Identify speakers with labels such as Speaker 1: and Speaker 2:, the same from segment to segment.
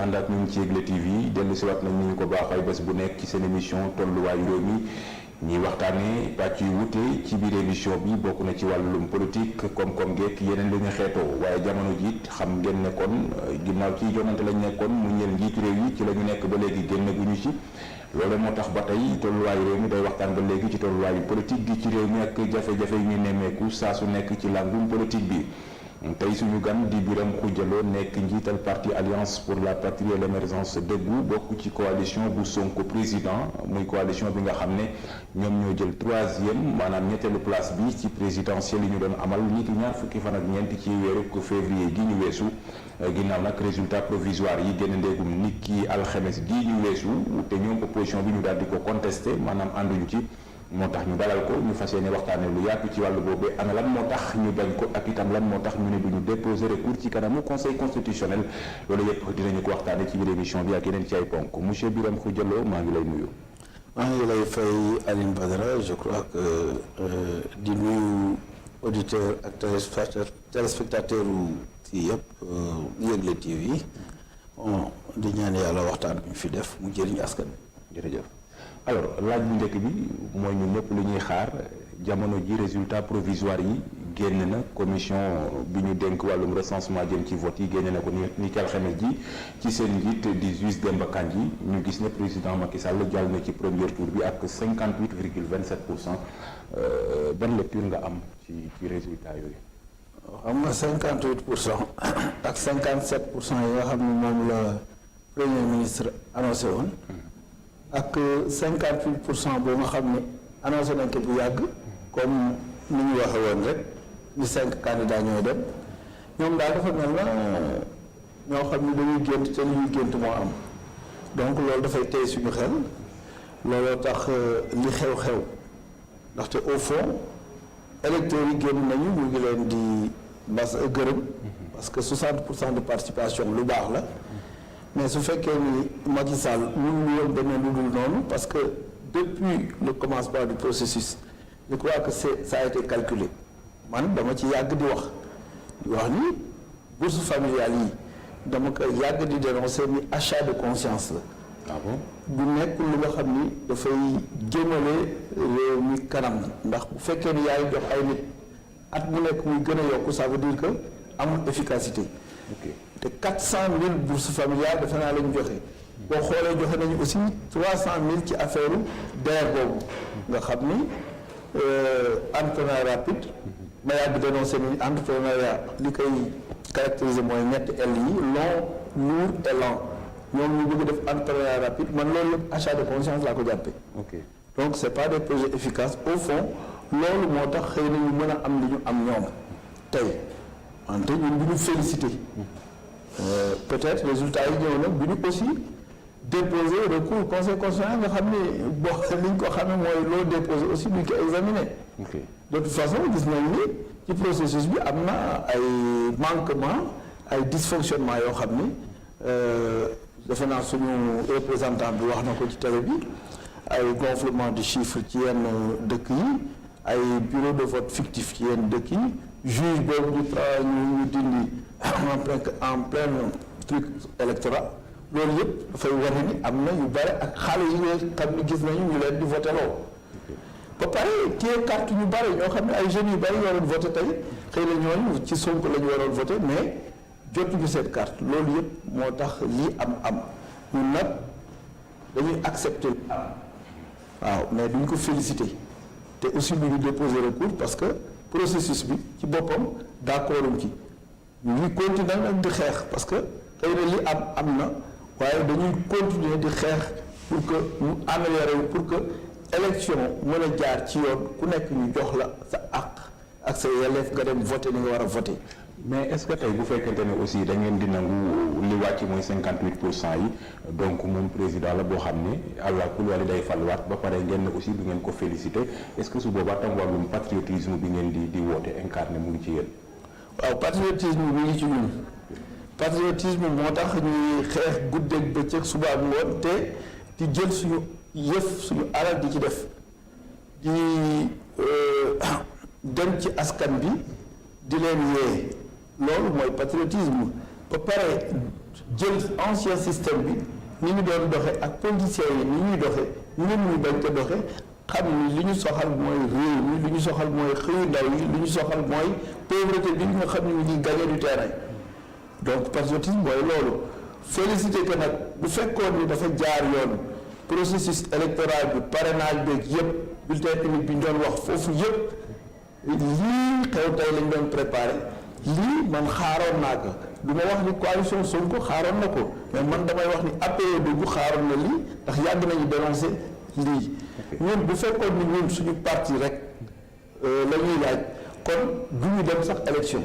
Speaker 1: ànd ak ñun ci Yegle TV dellu si waat nañ ni ñu ko baaxay bés bu nekk ci seen émission tolluwaayu réew mi ñuy waxtaanee pàcc yu wute ci biir émission bi bokk na ci wàllum politique koom-koom geek yeneen lu ñu xeetoo waaye jamono jiit xam ngeen ne kon ginnaaw ci jonante lañ nekkoon mu ñeel njiitu réew yi ci la ñu nekk ba léegi génn guñu ci loolu moo tax ba tey tolluwaayu réew mi day waxtaan ba léegi ci tolluwaayu politique gi ci réew mi ak jafe-jafe yu ñu nemmeeku saa su nekk ci làngum politique bi tey suñu gan di Birame Khoudia Lo nekk njiital parti Alliance pour la Patrie et l'Émergence dëggu bokk ci coalition bu Sonko président muy coalition bi nga xam ne ñoom ñoo jël 3e maanaam ñetteelu place bi ci présidentielle yi ñu doon amal ñiiti ñaar fukki fan ak ñeent ci weeru février gi ñu weesu ginnaaw nag résultat provisoire yi génn ndéegum nit ki alxames gi ñu weesu te ñoom opposition bi ñu daal di ko contesté maanaam ànduñu ci moo tax ñu dalal ko ñu fas yéene waxtaane lu yaatu ci wàllu boobu ana lan moo tax ñu bañ ko ak itam lan moo tax ñu ne duñu déposer recours ci kanamu conseil constitutionnel loolu yëpp dinañu ko waxtaane ci biir émission bi ak yeneen ci ay ponk monsieur Birame Khoudia Lo maa ngi lay nuyu.
Speaker 2: maa ngi lay fay Aline Badara je crois que di nuyu auditeur ak téléspectateur ci yëpp Yegle TV bon di ñaan yàlla waxtaan bi ñu fi def mu jëriñ askan bi
Speaker 1: jërëjëf. alors laaj bu njëkk bi mooy ñun ñëpp lu ñuy xaar jamono ji résultat provisoire yi génn na commission bi ñu dénk wàllum recensement jëm ci vote yi génn na ko ni ki alxames ji ci seen njiit di juge Demba Kandji ñu gis ne président Macky Sall jàll na ci premier tour bi ak 58,27%. ban lecture nga am ci résultat yooyu.
Speaker 2: xam nga 58% ak 57% yi nga xam ne moom la premier ministre annoncé woon. ak 58% boo nga xam ne annoncé nañ ko bu yàgg comme ni ñu waxe woon rek ni 5 candidats ñooy dem ñoom daal dafa mel na ñoo xam ne dañuy gént te li ñuy gént moo am donc loolu dafay tey suñu xel looloo tax li xew-xew ndaxte au fond électeurs yi génn nañu ñu ngi leen di gërëm parce que 60% de participation lu baax la mais su fekkee ni Macky Sall mënuñu woon demee lu dul noonu parce que depuis le commencement du processus je crois que ça a été calculé man dama ci yàgg di wax ni bourse familiale yi dama ko yàgg di dénoncer ni achat de conscience la.
Speaker 1: ah bon
Speaker 2: bu nekk lu nga xam ni dafay jëmale réew mi kanam ndax bu fekkee ni yaa ngi jox ay nit at mu nekk muy gën a yokku ça veut dire que amul efficacité.
Speaker 1: ok
Speaker 2: te 400 000 bourses familiales defe naa la ñu joxe boo xoolee joxe nañu aussi 300 000 ci affaire DER boobu nga xam ni entrepreneuriat rapide ma yàgg dénoncé ni entrepreneuriat li koy caractériser mooy ñetti L yi long lourd et lent ñoom ñu bëgg def entrepreneuriat rapide man loolu lépp achat de conscience laa ko jàppee.
Speaker 1: ok
Speaker 2: donc c'est pas des projets efficaces au fond loolu moo tax xëy na ñu mën a am li ñu am ñoom tey wante ñun bu ñu félicité. peut-être résultat yi ñëw nag bu ñu aussi déposer recours conseil constitutionnel nga xam ne boo li ñu ko xamee mooy loo déposer aussi bu ñu ko examiner. de toute façon gis nañ ni ci processus bi am na ay manquement ay dysfonctionnement yoo xam ni defe naa suñu représentant bi wax na ko ci télé bi ay gonflement de chiffres ci yenn dëkk yi ay bureau de vote fictif ci yenn dëkk yi juge boobu ñu dindi en plein truc électoral loolu yëpp dafay wane ni am na yu bare ak xale yi nga xam ni gis nañu ñu leen di voté loo ba pare téye carte ñu bare ñoo xam ne ay jeunes yu bare waroon voté tey xëy na ñooñu ci Sonko la ñu waroon voté mais jotuñu seen carte loolu yëpp moo tax lii am ñun nag dañuy accepter waaw mais duñ ko féliciter te aussi duñu déposer recours parce que processus bi ci boppam d'accorduñ ci ñu ngi continuer nag di xeex parce que xëy na li am na waaye dañuy continuer di xeex pour que mu améliorer wu pour que élection mën a jaar ci yoon ku nekk ñu jox la sa àq ak sa yelleef nga dem voter ni nga war a voter.
Speaker 1: mais est-ce que tey bu fekkente ne aussi da ngeen di nangu li wàcc mooy 58% yi donc moom président la boo xam ne àlla kulwali day falwaat ba pare ngeen ne aussi du ngeen ko féliciter est-ce que su boobaa tam wàllum patriotisme bi ngeen di woote incarné mu ngi ci yéen.
Speaker 2: waaw patriotisme bi ngi ci ñun patriotisme moo tax ñuy xeex guddeeg bëccëg suba ak ngoon te di jël suñu yëf suñu alal di ci def di dem ci askan bi di leen yee loolu mooy patriotisme ba pare jël ancien système bi ni ñu doon doxee ak politiciens yi ni ñuy doxee ñun ñu bañ ko doxee xam ni li ñu soxal mooy réew mi li ñu soxal mooy xëyu ndaw yi li ñu soxal mooy pauvreté bi nga xam ne ñu ngi gagné du terrain donc patriotisme mooy loolu félicité que nag bu fekkoon ni dafa jaar yoon processus électoral bi parrainage beeg yëpp bulletin unique bi ñu doon wax foofu yëpp lii xew tey lañ doon préparé lii man xaaroon naa ko du ma wax ni coalition Sonko xaaroon na ko mais man damay wax ni APE dugg xaaroon na lii ndax yàgg nañu dénoncé lii ñun bu fekkoon ni ñun suñu parti rek la ñuy laaj kon du ñu dem sax élection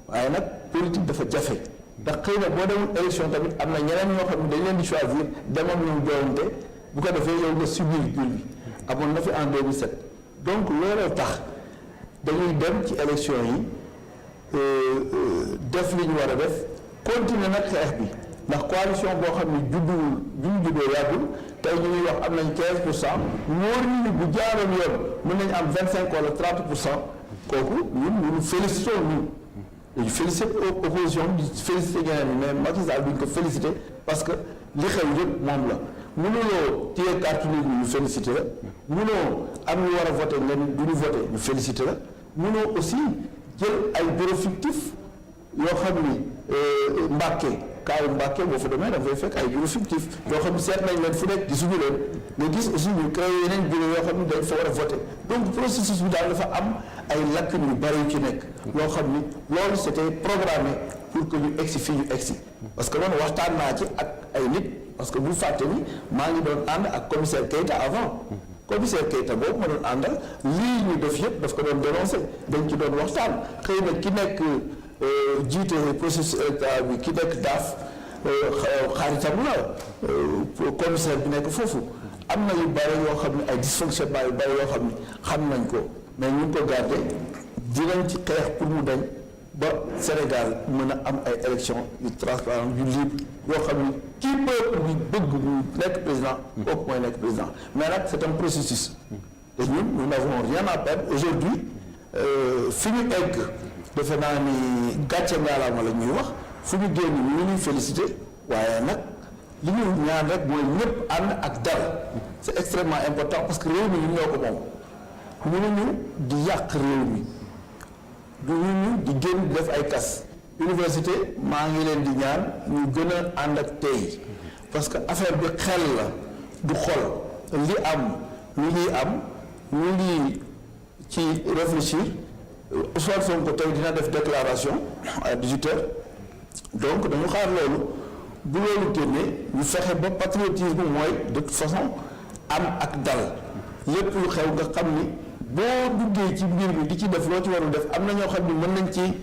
Speaker 2: waaye nag politique dafa jafe ndax xëy na boo demul élection tamit am na ñeneen ñoo xam ne dañ leen di choisir demam ñoom joowante bu ko defee yow nga subir jul bi amoon na fi en 2007 donc looloo tax dañuy dem ci élection yi def li ñu war a def continuer nag xeex bi ndax coalition boo xam ne judduwul bi mu juddoo yàggul tey ñu ngi wax am nañ 15% wóor ni bu jaaroon yoon mën nañ am 25 wala 30% kooku ñun félicité ñun dañu félicité opposition di félicité ñeneen ñi mais Macky Sall duñ ko félicité parce que li xew yëpp moom la mënuloo téye carte nit ñi ñu félicité la mënoo am ñu war a voté nga du ñu voté ñu félicité la mënoo aussi jël ay bureau fictif yoo xam ni Mbàkke kaawu Mbàkke boo fa demee dafay fekk ay bureau fictif yoo xam ni seet nañ leen fu nekk gisuñu leen nga gis aussi ñu créé yeneen bureau yoo xam ni dañ fa war a voté donc processus bi daal dafa am ay lacunes yu bari yu ci nekk loo xam ni loolu c'était programmé pour que ñu egsi fii ñu egsi parce que man waxtaan naa ci ak ay nit parce que bu fàtte ni maa ngi doon ànd ak commissaire Keita avant commissaire Keita boobu ma doon àndal lii ñu def yëpp daf ko doon dénoncé dañ ci doon waxtaan xëy na ki nekk jiite processus électoral bi ki nekk daaf xaaritam la commissaire bi nekk foofu am na yu bari yoo xam ne ay dysfonctionnement yu bari yoo xam ne xam nañ ko mais ñu ngi ko gardé dinañ ci xeex pour mu dañ ba Sénégal mën a am ay élections yu transparent yu libre yoo xam ni kii peuple bi bëgg mu nekk président kooku mooy nekk président mais nag c'est un processus te ñun nous n'avons rien à perdre aujourd'hui fi ñu egg defe naa ni gàcce ngaalaama la ñuy wax fu ñu génn ñu ñuy félicité waaye nag li ñu ñaan rek mooy ñëpp ànd ak dal c'est extrêmement important parce que réew mi ñun ñoo ko moom mënuñu di yàq réew mi du ñu di génn di def ay kas université maa ngi leen di ñaan ñu gën a ànd ak tey parce que affaire bi xel la du xol li am lu ñuy am ñu ngi ci réfléchir Ousmane Sonko tey dina def déclaration à 18h donc dañu xaar loolu bu loolu génnee ñu fexe ba patriotisme mooy de toute façon am ak dal lépp lu xew nga xam ni boo duggee ci mbir mi di ci def loo ci warul def am na ñoo xam ni mën nañ ci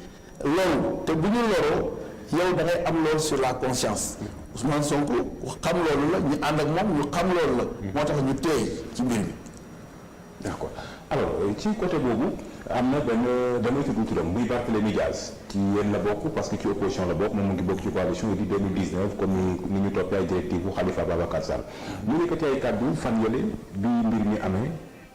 Speaker 2: loolu te bu ñu loroo yow da ngay am loolu sur la conscience Ousmane Sonko xam loolu la ñu ànd ak moom ñu xam loolu la moo tax ñu teey ci mbir mi.
Speaker 1: d'accord alors ci côté boobu am na benn damay tudd turam muy Barthélémy Dias ci yéen la bokk parce que ci opposition la bokk moom mu ngi bokk ci coalition di 2019 comme ni ñu toppee ay directive bu Khalifa Babacar Sall mu nekkati ay kàddu fan yële bi mbir mi amee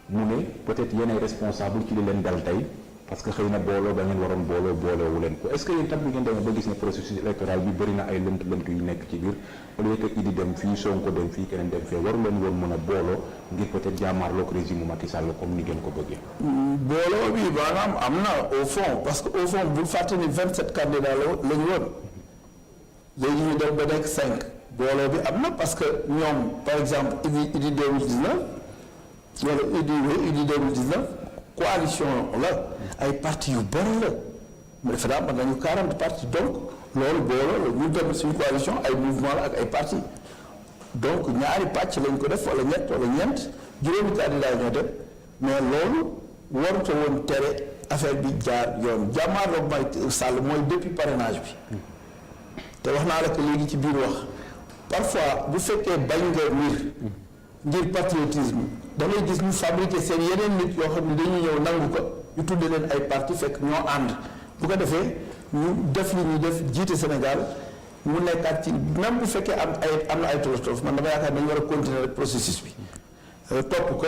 Speaker 1: mu ne peut-être yéen ay responsable ci li leen dal tey parce que xëy na booloo ba ngeen waroon booloowu leen ko est-ce que yéen tam bi ngeen demee ba gis ne processus électoral bi bëri na ay lënt yu nekk ci biir au lieu que Idi dem fii Sonko dem fii keneen dem fee waru leen woon mën a booloo ngir peut-être jàmmaarloog régime Macky Sall comme ni ngeen ko bëggee.
Speaker 2: booloo bi maanaam am na au fond parce que au fond bul fàtte ni 27 candidats la ñu woon léegi ñu dem ba nekk 5 booloo bi am na parce que ñoom par exemple Idi 2019 wala Idi 2019 coalition la ay partis yu bëri la mu defe naa mën nañu 40 partis donc loolu booloo la ñu dem suñu coalition ay mouvement la ak ay partis donc ñaari pàcc lañ ko def wala ñett wala ñeent juróomi candidat ñoo dem mais loolu warut a woon tere affaire bi jaar yoon jàmmaarloog Macky Sall mooy depuis parrainage bi te wax naa la ko léegi ci biir wax parfois bu fekkee bañ nga ngir patriotisme da ngay gis ñu fabriquer seen yeneen nit yoo xam ne dañuy ñëw nangu ko ñu tudde leen ay parti fekk ñoo ànd bu ko defee ñu def li ñuy def jiite Sénégal mu nekkaat ci même bu fekkee am na ay tolof-tolof man dama yaakaar dañu war a continuer rek processus bi topp ko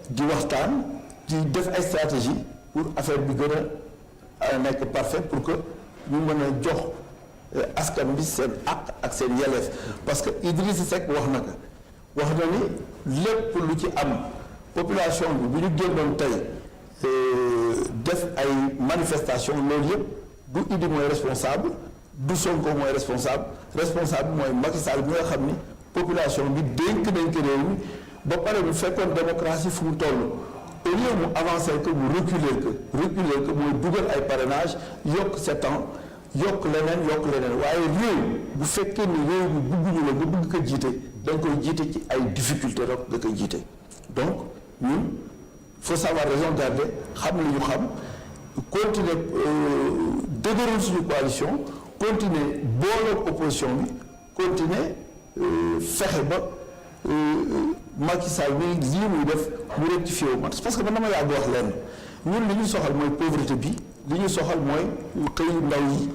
Speaker 2: di waxtaan di def ay stratégie pour affaire bi gën a nekk parfait pour que ñu mën a jox askan bi seen àq ak seen yelleef parce que Idrissa Seck wax na ni lépp lu ci am population bi bu ñu génnoon tey def ay manifestation loolu yëpp du Idi mooy responsable du Sonko mooy responsable mooy Macky Sall bi nga xam ni population bi dénk nañ ko réew mi ba pare bu fekkoon démocratie fu mu toll au lieu mu avancer que mu reculer que mooy dugal ay parrainage yokk 7 ans yokk leneen waaye réew bu fekkee ni réew mi bugguñu la nga bugg ko jiite da nga koy jiite ci ay difficulté rek nga koy jiite donc ñun faut savoir raison garder xam li ñu xam continuer dëgëral suñu coalition continuer booloog opposition bi continuer fexe ba Macky Sall bi lii muy def mu rectifié wu parce que man dama yàgg wax leen ñun li ñu soxal mooy pauvreté bi li ñu soxal mooy xëyu ndaw yi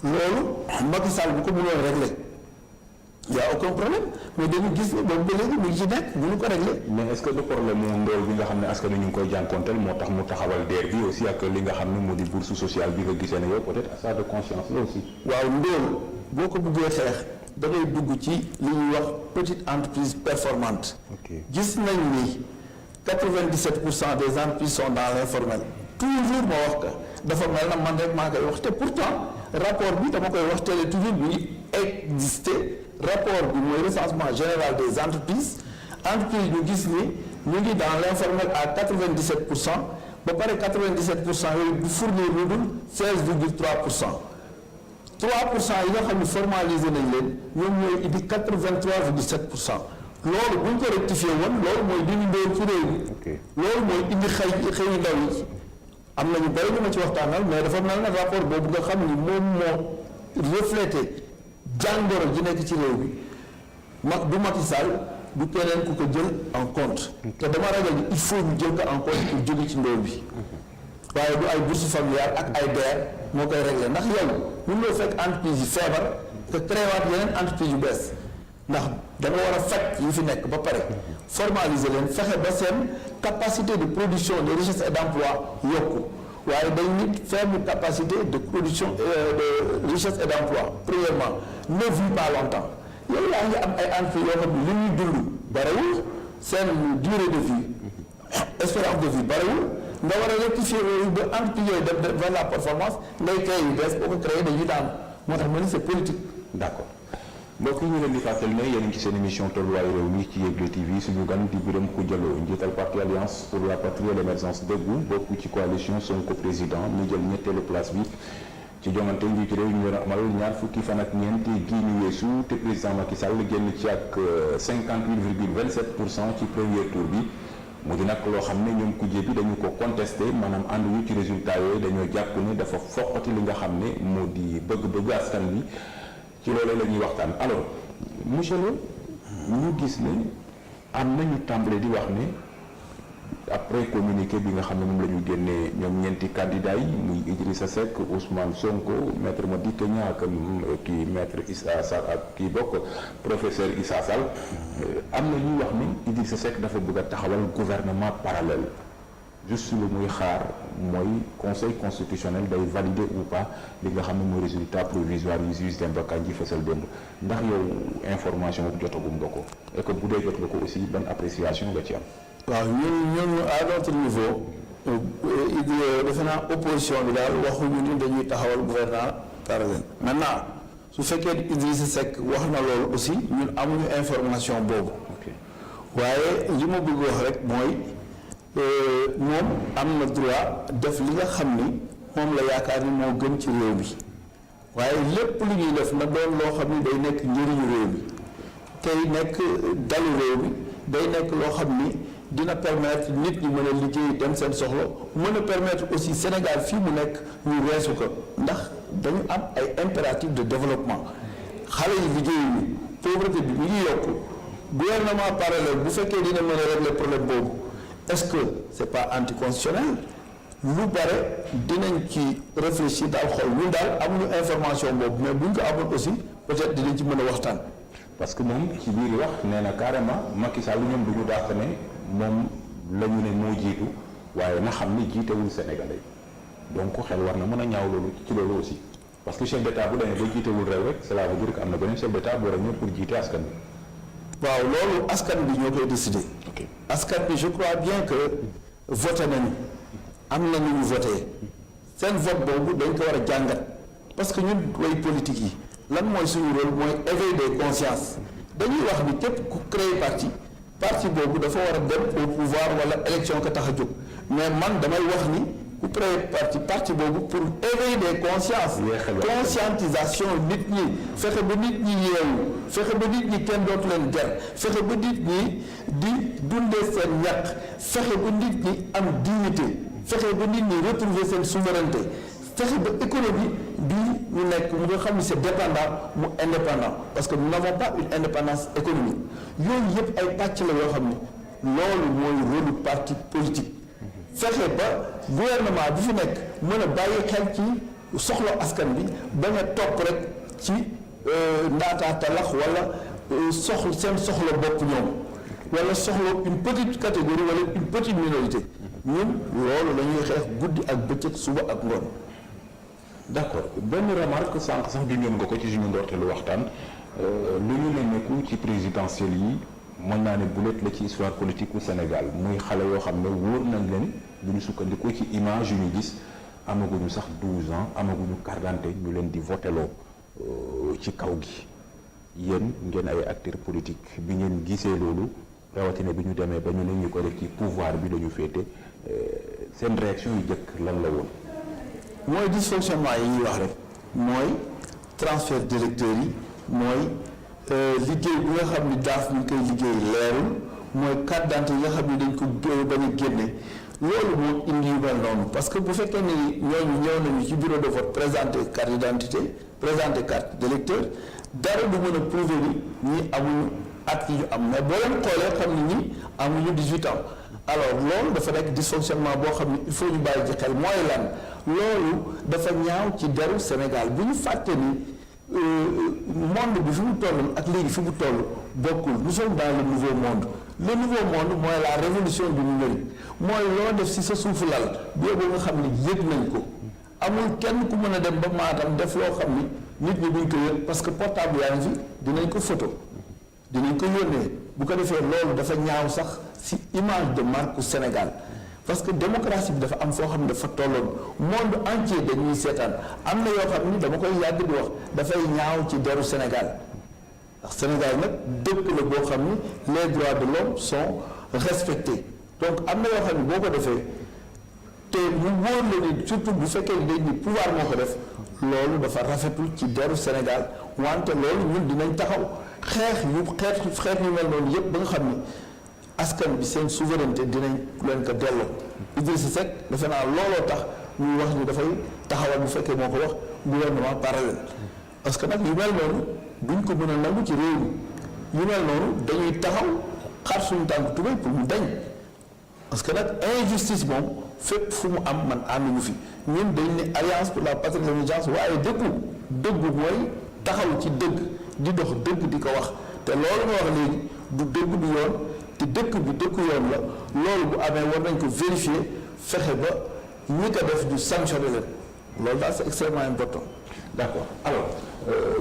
Speaker 2: loolu Macky Sall bu ko mënoon régler y a aucun problème mais dañu gis ne boobu ba léegi mu ngi ci nekk bu ñu ko régler.
Speaker 1: mais est-ce que le problème mu ndool bi nga xam ne askan wi ñu ngi koy jànkonteel moo tax mu taxawal DER bi aussi ak li nga xam ne moo di bourse sociale bi nga gisee ne yow peut-être à ça de conscience la aussi.
Speaker 2: waaw ndool boo ko bëggee xeex da ngay dugg ci li ñuy wax petite entreprise performante. gis nañ ni 97% des entreprises sont dans l'informel toujours ma wax ka dafa mel na man rek maa koy wax te pourtant rapport bi dama koy wax télé toujours bi ngi existé rapport bi mooy recensement général des entreprises ñu gis ni ñu ngi dans l'informel à 97% ba pare 97% yooyu du fournir lu dul 16,3%. 3% yi nga xam ne formalisé nañ leen ñoom ñooy indi 83,7%. loolu bu ñu ko rectifié woon loolu mooy dindi ndóol ci réew mi. loolu mooy indi xëyu ndaw yi am na ñu bëri ñu ma ci waxtaanal mais dafa mel ne rapport boobu nga xam ni moom moo reflété jàngoro ji nekk ci réew mi du Macky Sall du keneen ku ko jël en compte. te dama ragal ni il faut ñu jël ko en compte pour jóge ci ndóol bi. waaye du ay bourse familiale ak ay DER moo koy réglé ndax yow mun loo fekk entreprise yi feebar te créé waat yeneen entreprise yu bees ndax da nga war a faj yi fi nekk ba pare formaliser leen fexe ba seen capacité de production de richesse et d'emploi yokku waaye dañ nit faible capacité de production de richesse et d'emploi premièrement ne vit pas longtemps yow yaa ngi am ay entreprises yoo xam ne li ñuy dund barewul seen durée de vie espérance de vie barewul nga war a rectifier yooyu ba entreprise yooyu dem vers la performance ngay créé yu bees boo ko créé dañuy daan moo tax ma ni c'est politique.
Speaker 1: d'accord mbokk yi ñu leen di fàttali ne yéen a ngi ci seen émission tolluwaayu réew mi ci Yegle TV suñu gan di Birame Khoudia Lo njiital parti alliance pour la patrie et l'émergence debout bokk ci coalition Sonko président ñu jël ñetteelu place bi ci joŋante njiitu réew ñu war a amal ñaar fukki fan ak ñeent gii ñu weesu te président Macky Sall génn ci ak 58,27% ci premier tour bi. mu di nag loo xam ne ñoom kujje bi dañu ko contesté maanaam ànduñu ci résultat yooyu dañoo jàpp ne dafa foqati li nga xam ne moo di bëgg-bëgg askan bi ci loolu la ñuy waxtaan alors monsieur le ñu gis ne am nañu tàmbale di wax ne après communiqué bi nga xam ne moom la ñu génnee ñoom ñeenti candidats yi muy Idrissa Seck Ousmane Sonko maître Madické Niang ak kii maître Issa Sall ak kii bokk professeur Issa Sall am na ñuy wax ni Idrissa Seck dafa bëgg a taxawal gouvernement parallèle juste lu muy xaar mooy conseil constitutionnel day valider ou pas li nga xam ne mooy résultat provisoire yi juge Demba Kandji fësal démb ndax yow information boobu jotagum nga ko et que bu dee jot nga ko aussi ban appréciation nga ci am.
Speaker 2: waaw ñun à notre niveau defe naa opposition bi daal waxuñu ni dañuy taxawal gouvernement parallèle maintenant su fekkee Idrissa Seck wax na loolu aussi ñun amuñu information boobu waaye li ma bëgg wax rek mooy moom am na droit def li nga xam ni moom la yaakaar ni moo gën ci réew mi waaye lépp lu ñuy def na doon loo xam ni day nekk njëriñu réew mi tey nekk dalu réew mi day nekk loo xam ni dina permettre nit ñi mën a liggéey dem seen soxla mën a permettre aussi Sénégal fii mu nekk ñu weesu ko ndax dañu am ay impératifs de développement xale yi liggéeyu pauvreté bi mi ngi yokku gouvernement parallèle bu fekkee dina mën a régler problème boobu est-ce que c'est pas anticonstitutionnel lu bare dinañ ci réfléchir daal xool ñun daal amuñu information boobu mais buñ ko amoon aussi peut-être dinañ ci mën a waxtaan.
Speaker 1: parce que moom ci biir wax nee na carrément Macky Sall ñoom du ñu dàq ne moom la ñu ne moo jiitu waaye na xam ni jiitewul Sénégalais donc xel war na mën a ñaaw loolu ci loolu aussi. parce que chef d'état bu demee ba jiitewul réew rek cela veut dire que am na beneen chef d'état bu war a ñëw pour jiite askan bi.
Speaker 2: waaw loolu askan bi ñoo koy décider. askan bi je crois bien que voté nañu am na ñu voté seen vote boobu dañ ko war a jàngat parce que ñun way politique yi lan mooy suñu rôle mooy éveil des consciences dañuy wax ni képp ku créer parti boobu dafa war a dem au pouvoir wala élection ko tax a jóg mais man damay wax ni ku créer parti boobu pour éveil des consciences conscientisation nit ñi fexe ba nit ñi yeewu fexe ba nit ñi kenn dootu leen ger fexe ba nit ñi di dundee seen ñàkk fexe ba nit ñi am dignité fexe ba nit ñi retrouver seen souveraineté fexe ba économie bi ñu nekk mu nga xam ne c'est dépendant mu indépendant parce que nous n'avons pas une indépendance économique yooyu yëpp ay pàcc la yoo xam ne loolu mooy rôle parti politique fexe ba gouvernement bi fi nekk mën a bàyyi xel ci soxla askan bi ba nga topp rek ci ndaataatalax wala seen soxla bopp ñoom wala soxla une petite catégorie wala une petite minorité ñun loolu la ñuy xeex guddi ak bëccëg suba ak ngoon.
Speaker 1: d'accord benn remarque sànq sax junjoon nga ko ci suñu ndorteelu waxtaan lu ñu nemmeeku ci présidentielle yi mën naa ne bulet la ci histoire politique u Sénégal muy xale yoo xam ne wóor nañ leen bu ñu sukkandiku ci image yu ñu gis amaguñu sax 12 ans amaguñu carte d'identité ñu leen di voteloo ci kaw gi yéen ngeen ay acteurs politiques bi ngeen gisee loolu rawatina bi ñu demee ba ñu ne ñu ko def ci pouvoir bi la ñu féete seen réaction yu jëkk lan la woon.
Speaker 2: mooy dysfonctionnement yi ñuy wax rek mooy transfert d'électeurs yi mooy liggéey bi nga xam ni daaf ñu koy liggéey leerul mooy carte d'identité yi nga xam ni dañ ko bañ a génne loolu moo indi yu mel noonu parce que bu fekkee ni ñooñu ñëw nañu ci bureau de vote présenter carte d'identité présenter carte d'électeur dara du mën a prouver ni ñi amuñu at yi ñu am mais boo leen xoolee xam ni ñi amuñu 18 ans alors loolu dafa nekk dysfonctionnement boo xam ni il faut ñu bàyyi ci xel mooy lan loolu dafa ñaaw ci deru Sénégal bu ñu fàtte ni monde bi fi mu toll ak léegi fi mu toll bokkul nous sommes dans le nouveau monde le nouveau monde mooy la révolution du numérique mooy loo def si sa suufu lal boobu nga xam ni yëg nañ ko amul kenn ku mën a dem ba Matam def loo xam ni nit ñi duñ ko yëg parce que portable yaa ngi fi dinañ ko photo dinañ ko yónnee bu ko defee loolu dafa ñaaw sax si image de marque Sénégal parce que démocratie bi dafa am foo xam ne dafa tolloon monde entier dañuy seetaan am na yoo xam ni dama koy yàgg di wax dafay ñaaw ci deru Sénégal ndax Sénégal nag dëkk la boo xam ni les droits de l'homme sont respectés donc am na yoo xam ne boo ko defee te mu wóor la ni surtout bu fekkee ni dañ ni pouvoir moo ko def loolu dafa rafetul ci deru Sénégal wante loolu ñun dinañ taxaw xeex yu mel noonu yëpp ba nga xam ni askan bi seen souveraineté dinañ leen ko delloo Idrissa Seck defe naa looloo tax ñuy wax ni dafay taxawal bu fekkee moo ko wax gouvernement parallèle parce que nag yu mel noonu duñ ko mën a nangu ci réew mi yu mel noonu dañuy taxaw xar suñu tànk tubéy pour mu dañ parce que nag injustice moom fépp fu mu am man ànduñu fi ñun dañ ne alliance pour la patrie de l'émergence waaye dëggu mooy taxaw ci dëgg di dox dëgg di ko wax te loolu nga wax léegi du dëgg du yoon te dëkk bi dëkku yoon la loolu bu amee war nañ ko vérifier fexe ba ñi ko def du sanctionné leen loolu daal c'est extrêmement important.
Speaker 1: d'accord alors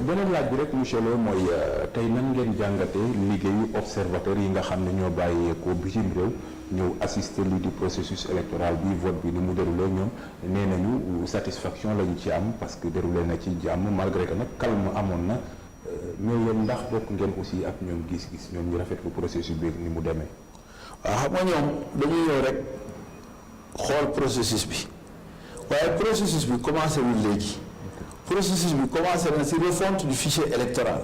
Speaker 1: beneen laaj bi rek monsieur Lo mooy tey nan ngeen jàngatee liggéeyu observateur yi nga xam ne ñoo bàyyeekoo bitim réew ñëw assister lii di processus électoral bi vote bi ni mu déroulé ñoom nee nañu satisfaction la ñu ci am parce que déroulé na ci jàmm malgré que nag calme amoon na mais yéen ndax bokk ngeen aussi ak ñoom gis-gis ñoom ñu rafetlu processus bi ni mu demee.
Speaker 2: waaw xam nga ñoom dañuy ñëw rek xool processus bi waaye processus bi commencé wul léegi processus bi commencé na si refonte du fichier électoral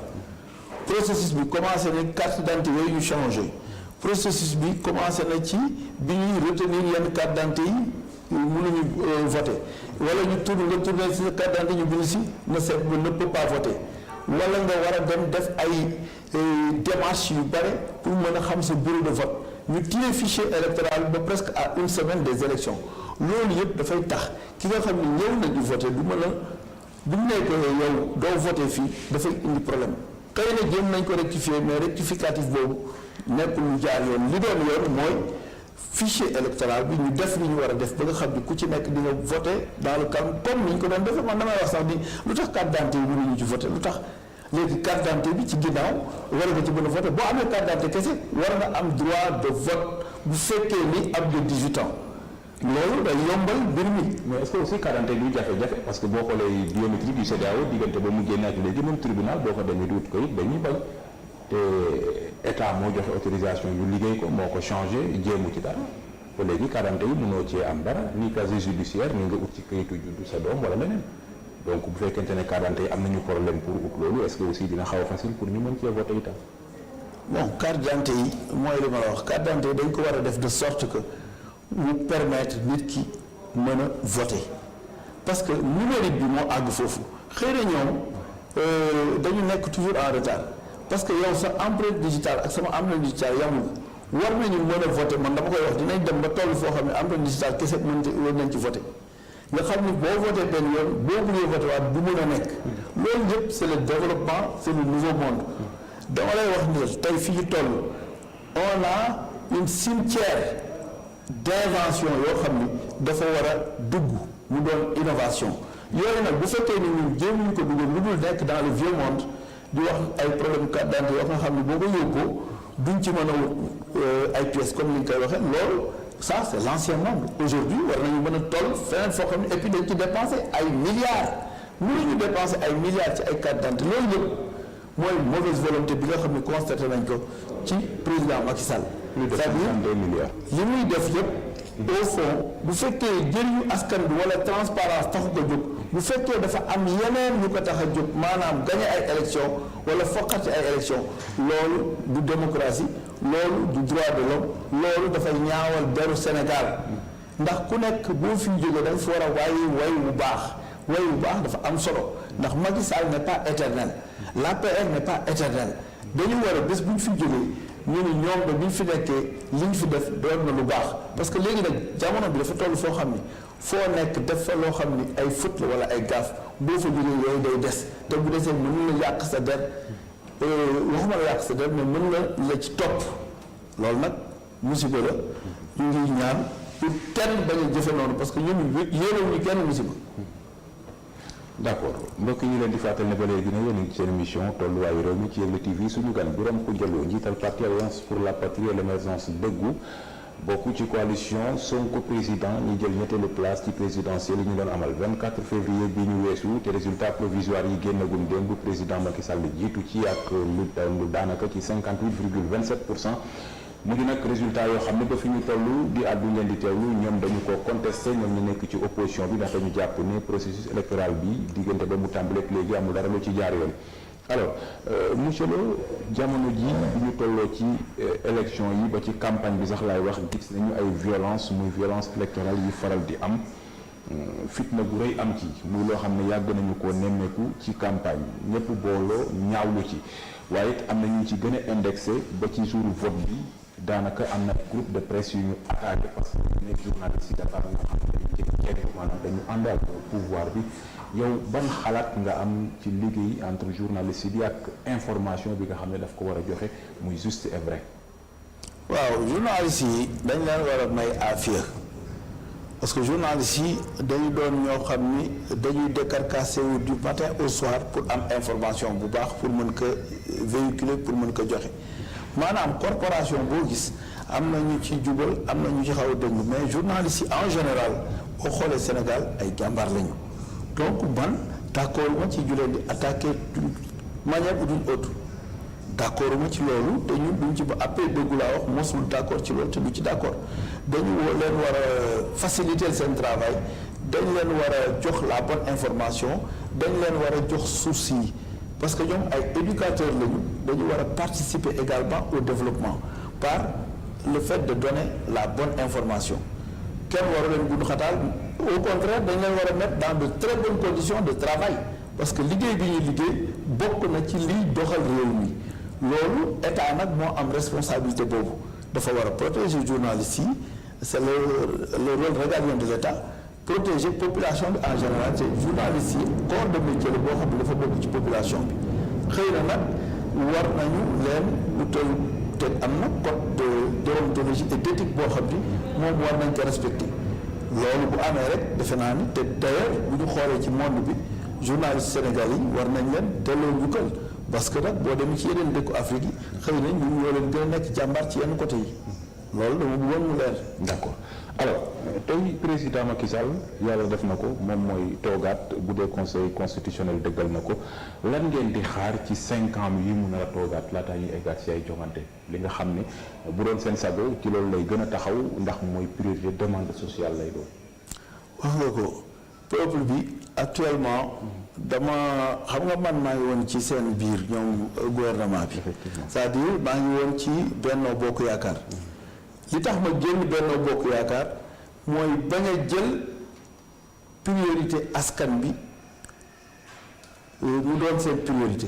Speaker 2: processus bi commencé na carte d'identité yooyu ñu changé processus bi commencé na ci bi ñuy retenir yenn carte d'identité yi mënuñu voter wala ñu tourner si carte d'identité ñu bind si ne peut pas voter wala nga war a dem def ay démarches yu bare pour mën a xam sa bureau de vote ñu tiré fichier électoral ba presque à une semaine des élections loolu yëpp dafay tax ki nga xam ne ñëw na di voter du mën a bu mu nekk yow doo voter fii dafay indi problème xëy na jéem nañ ko rectifier mais rectificatif boobu nekkul lu jaar yoon li doon yoon mooy fichier électoral bi ñu def li ñu war a def ba nga xam ni ku ci nekk di nga voté dans le calme comme ni ñu ko doon defee man damay wax sax ni lu tax carte d'identité yi mënuñu ci voté lu tax léegi carte d'identité bi ci ginnaaw war nga ci mën a voté boo amee carte d'identité kese war nga am droit de vote bu fekkee ni am de 18 ans loolu day yombal mbir mi.
Speaker 1: mais est-ce que aussi carte d'identité du jafe-jafe parce que boo xoolee biométrique yu CEDEAO diggante ba mu génne ak léegi même tribunal boo ko demee di wut ko it dañuy bañ te état moo joxe autorisation ñu liggéey ko moo ko changé jéemu ci dara ba léegi carte d'identité yi mënoo cee am dara ni casier judiciaire ni nga ut ci kayitu juddu sa doom wala leneen donc bu fekkente ne carte d'identité yi am nañu problème pour ut loolu est-ce que aussi dina xaw a facile pour ñu mën cee voter itam.
Speaker 2: bon carte d'identité yi mooy li ma la wax carte d'identité yi dañ ko war a def de sorte que mu permettre nit ki mën a voter parce que numérique bi moo àgg foofu xëy na ñoom dañu nekk toujours en retard parce que yow sa empreinte digitale ak sama empreinte digitale yamul war nañu mën a voter man dama koy wax dinañ dem ba toll foo xam ne empreinte digitale kese mën nañ ci voter nga xam ni boo voté benn yoon boo bëggee voté waat du mën a nekk loolu yëpp c'est le développement c'est le nouveau monde dama lay wax ni tey fi ñu toll on a une cimetière d'invention yoo xam ni dafa war a dugg mu doon innovation yooyu nag bu fekkee ni ñun jéemuñu ko dugal lu dul nekk dans le vieux monde di wax ay problème carte d'identité yoo nga xam ne boo ko yóbboo duñ ci mën a wut ay pièces comme ni ñu koy waxee loolu ça c'est l'ancien monde aujourd'hui war nañu mën a toll feneen foo xam ne et puis dañ ci dépenser ay milliards mënuñu dépenser ay milliards ci ay carte d'identité loolu yëpp mooy mauvaise volonté bi nga xam ne constaté nañ ko ci président Macky Sall. c'est-à-dire li muy def yëpp au fond bu fekkee njëriñu askan bi wala transparence taxu ko jóg bu fekkee dafa am yeneen ñu ko tax a jóg maanaam gagner ay élections wala foqati ay élections loolu du démocratie loolu du droit de l'homme loolu dafay ñaawal deru Sénégal ndax ku nekk boo fi jógee da nga fi war a way bu baax dafa am solo ndax Macky Sall n'est pas éternel l'APR n'est pas éternel dañu war a bés bu ñu fi jógee ñu ni ñoom ba bi ñu fi nekkee li ñu fi def doon na lu baax parce que léegi nag jamono bi dafa toll foo xam ni foo nekk def fa loo xam ni ay faute la wala ay gaaf boo fa jógee yooyu day des te bu desee mën na yàq sa der waxuma la yàq sa der mais mën na la ci topp loolu nag musiba la ñu ngi ñaan pour kenn bañ a jëfe noonu parce que ñun yéenewuñu kenn musiba.
Speaker 1: d'accord mbokk yi ñu leen di fàttali ne ba léegi ne yéen a ngi ci seen émission tolluwaayu réew mi ci Yegle TV suñu gan Birame Khoudia Lo njiital parti Alliance pour la Patrie et l'émergence dëggu bokk ci coalition Sonko président ñu jël ñetteelu place ci présidentielle yi ñu doon amal 24 février bi ñu weesu te résultat provisoire yi génnagum démb président Macky Sall jiitu ci ak lu daanaka ci 58,27%. mu ngi nag résultat yoo xam ne ba fi ñu toll di àddu ngeen di teewlu ñoom dañu ko contesté ñoom ñu nekk ci opposition bi ndax dañu jàpp ne processus électoral bi diggante ba mu tàmbaleeg léegi amul dara lu ci jaar yoon. alors monsieur Lo jamono ji bi ñu tolloo ci élection yi ba ci campagne bi sax laay wax gis nañu ay violence muy violence électorale yi faral di am fitna gu rëy am ci muy loo xam ne yàgg nañu ko nemmeeku ci campagne ñëpp booloo ñaawlu ci waaye it am na ñu ci gën a indexé ba ci jour vote bi. daanaka am na groupe de presse yu ñu attaqué parce que nekk journaliste yi dafa am ñoo xam ne dañu jékki-jékki maanaam dañu ànd ak pouvoir bi yow ban xalaat nga am ci liggéey entre journaliste yi ak information bi nga xam ne daf ko war a joxe muy juste et vrai.
Speaker 2: waaw journaliste yi dañ leen war a may affaire parce que journaliste yi dañu doon ñoo xam ni dañuy décarcassé wu du matin au soir pour am information bu baax pour mën ko véhiculer pour mën ko joxe. maanaam corporation boo gis am na ñu ci jubal am na ñu ci xaw a dëng mais journalistes yi en général boo xoolee Sénégal ay jàmbaar lañu donc man d'accord ma ci ju leen di attaquer d'une manière ou d'une autre d'accord ma ci loolu te ñun duñ ci ba après dëggu laa wax mosul d'accord ci loolu te du ci d'accord dañu leen war a faciliter seen travail dañ leen war a jox la bonne information dañ leen war a jox source yi parce que ñoom ay éducateurs lañu dañu war a participer également au développement par le fait de donner la bonne information kenn waru leen gudd xataal au contraire dañ leen war a mettre dans de très bonnes conditions de travail parce que liggéey bi ñuy liggéey bokk na ci liy doxal réew mi loolu état nag moo am responsabilité boobu dafa war a protéger journalistes yi c'est le rôle régalien de l'état protéger population bi en général te journalistes yi corps de métier la boo xam ne dafa bokk ci population bi xëy na nag war nañu leen utal peut-être am na code de déontologie et d'éthique boo xam ni moom war nañ ko respecter loolu bu amee rek defe naa ni te d'ailleurs bu ñu xoolee ci monde bi journaliste Sénégal yi war nañ leen delloo njukkal parce que nag boo demee ci yeneen dëkku Afrique yi xëy na ñun ñoo leen gën a nekk jàmbaar ci yenn côté yi loolu dama bëggoon mu leer.
Speaker 1: d'accord alors tey président Macky Sall yàlla def na ko moom mooy toogaat bu dee conseil constitutionnel dëggal na ko lan ngeen di xaar ci 5 ans yi mun a toogaat laataa ñuy eggaat si ay joŋante li nga xam ne bu doon seen sago ci loolu lay gën a taxaw ndax mooy priorité demande sociale lay doon.
Speaker 2: wax nga ko peuple bi actuellement dama xam nga man maa ngi woon ci seen biir ñoom gouvernement bi c'est-à-dire maa ngi woon ci Benno Bokk Yaakaar li tax ma génn Benno Bokk Yaakaar mooy bañ a jël priorité askan bi mu doon seen priorité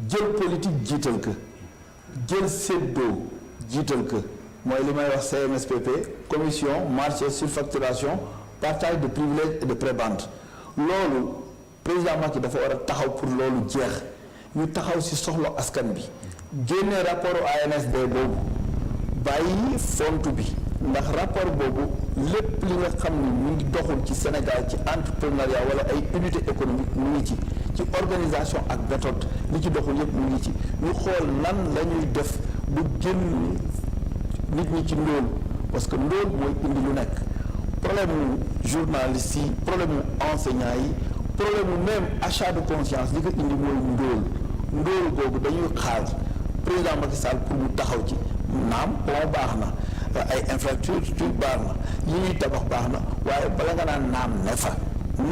Speaker 2: jël politique jiital ko jël séddoo jiital ko mooy li may wax CMSPP commission marché surfacturation partage de privilèges et de prébende loolu président Macky dafa war a taxaw pour loolu jeex ñu taxaw ci soxla askan bi génne rapport ANSD boobu bàyyi fontu bi ndax rapport boobu lépp li nga xam ni mu ngi doxul ci Sénégal ci entrepreneuriat wala ay unité économique mu ngi ci organisation ak méthode li ci doxul yépp mu ngi ci ñu xool nan la ñuy def bu génn nit ñi ci ndóol parce que ndóol mooy indi lu nekk problème mu journaliste yi problème mu enseignant yi problème mu même achat de conscience li ko indi mooy ndóol boobu dañuy xaar président Macky Sall pour mu taxaw ci naam pont baax na ay infrastructure baax na yi ñuy tabax baax na waaye bala nga naan naam ne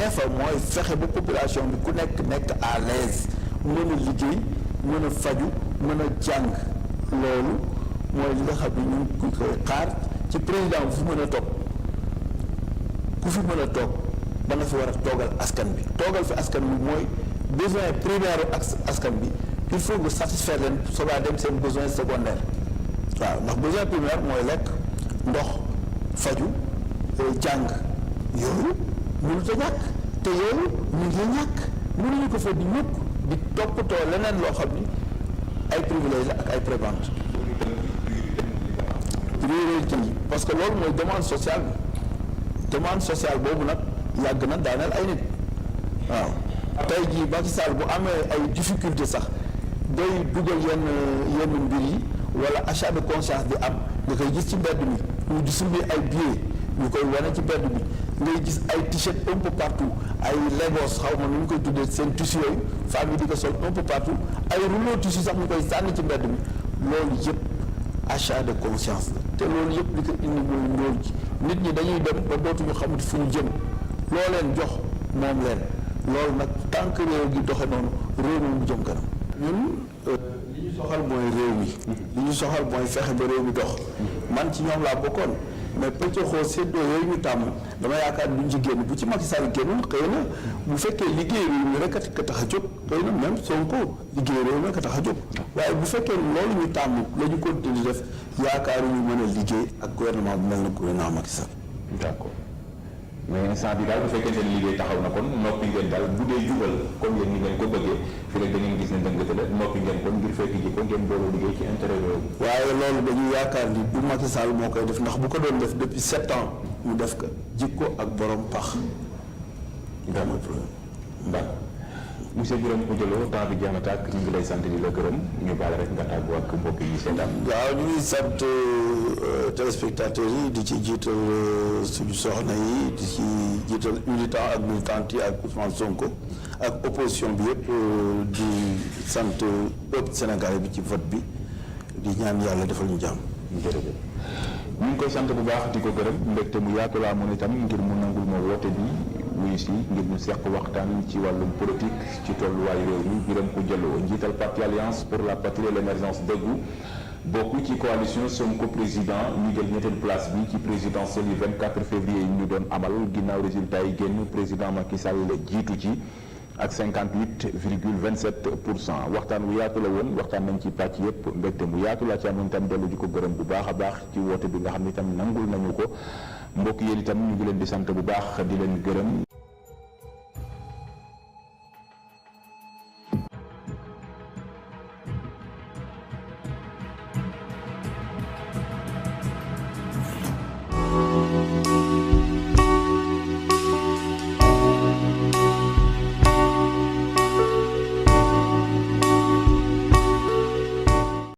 Speaker 2: fa mooy fexe ba population bi ku nekk à l'aise mën a liggéey mën a faju mën a jàng loolu mooy li nga xam ne ñu ngi koy xaar ci président bu fi mën a toog ku fi mën a toog da nga fi war a toogal askan bi toogal fi askan bi mooy besoin primaire ak askan bi il faut que satisfaire leen soobaa dem seen besoin secondaire waaw ndax besoin primaire mooy lekk ndox faju jàng yooyu mënut a ñàkk te yooyu ñu ngi ñàkk mënuñu ko fa di ñëpp di toppatoo leneen loo xam ni ay privilège la ak ay prébende priorité yi parce que loolu mooy demande sociale boobu nag yàgg na daaneel ay nit waaw tey jii Macky Sall bu amee ay difficulté sax day dugal yenn mbir yi wala achat de conscience di am nga koy gis ci mbedd mi ñu distribuer ay billets ñu koy wane ci mbedd bi ngay gis ay t-shirt un peu partout ay Lagos xaw ma nu ñu koy tuddee seen tissu yooyu femmes yi di ko sol un peu partout ay rouleau tissu sax ñu koy sànni ci mbedd mi loolu yëpp achat de conscience la te loolu yëpp li ko indi mooy ndóol ji nit ñi dañuy dem ba dootuñu xamante fu ñu jëm loo leen jox moom leen loolu nag tant que réew gi doxe noonu réew mi mu jëm kanam ñun li ñu soxal mooy réew mi li ñu soxal mooy fexe ba réew mi dox man ci ñoom laa bokkoon mais pëccoxoo séddoo yooyu ñu tàmm dama yaakaar duñ ci génn bu ci Macky Sall génnul xëy na bu fekkee liggéey réew mi rek a tax a jóg xëy na même Sonko liggéey réew mi rek a tax a jóg waaye bu fekkee loolu ñu tàmm la ñu continuer di def yaakaaru ñu mën a liggéey ak gouvernement bu mel na gouvernement Macky Sall.
Speaker 1: d'accord mais instant bi daal bu fekkee seen liggéey taxaw na kon noppi ngeen daal bu dee jubal comme yéen ni ngeen ko bëggee fii rek da ngeen gis ne dëngate la noppi ngeen kon ngir fekk ji ko ngeen booloo liggéey ci intérêt réew.
Speaker 2: waaye loolu dañuy yaakaar ni du Macky Sall moo koy def ndax bu ko doon def depuis 7 ans mu def ko jikko ak borom pax. daa mooy problème.
Speaker 1: d'accord monsieur Birame Khoudia temps bi jeex na tàkk ñu ngi lay sant di la gërëm ñu baal rek nga tàggoo ak mbokk yi seetaan.
Speaker 2: waaw ñu ngi sant téléspectateurs yi di ci jiital suñu soxna yi di ci jiital militant ak militante yi ak Ousmane Sonko ak opposition bi yëpp di sant peuple sénégalais bi ci vote bi di ñaan yàlla defal ñu jàmm.
Speaker 1: jërëjëf ñu ngi koy sant bu baax di ko gërëm mbégte mu yaatu laa moom itam ngir mu nangul ma woote bi wuyu si ngir ñu seq waxtaan ci wàllum politique ci tolluwaayu réew mi Birame Khoudia njiital parti alliance pour la patrie et l'émergence dëggu bokk ci coalition Sonko président ñu jël ñetteelu place bi ci présidentielle yi 24 février yi ñu doon amal ginnaaw résultat yi génn président Macky Sall jiitu ci ak 58,27%. waxtaan wu yaatu la woon waxtaan nañ ci pàcc yëpp mbégte mu yaatu laa ci amoon itam dellu di ko gërëm bu baax a baax ci woote bi nga xam ne itam nangul nañu ko mbokk yéen itam ñu ngi leen di sant bu baax di leen gërëm.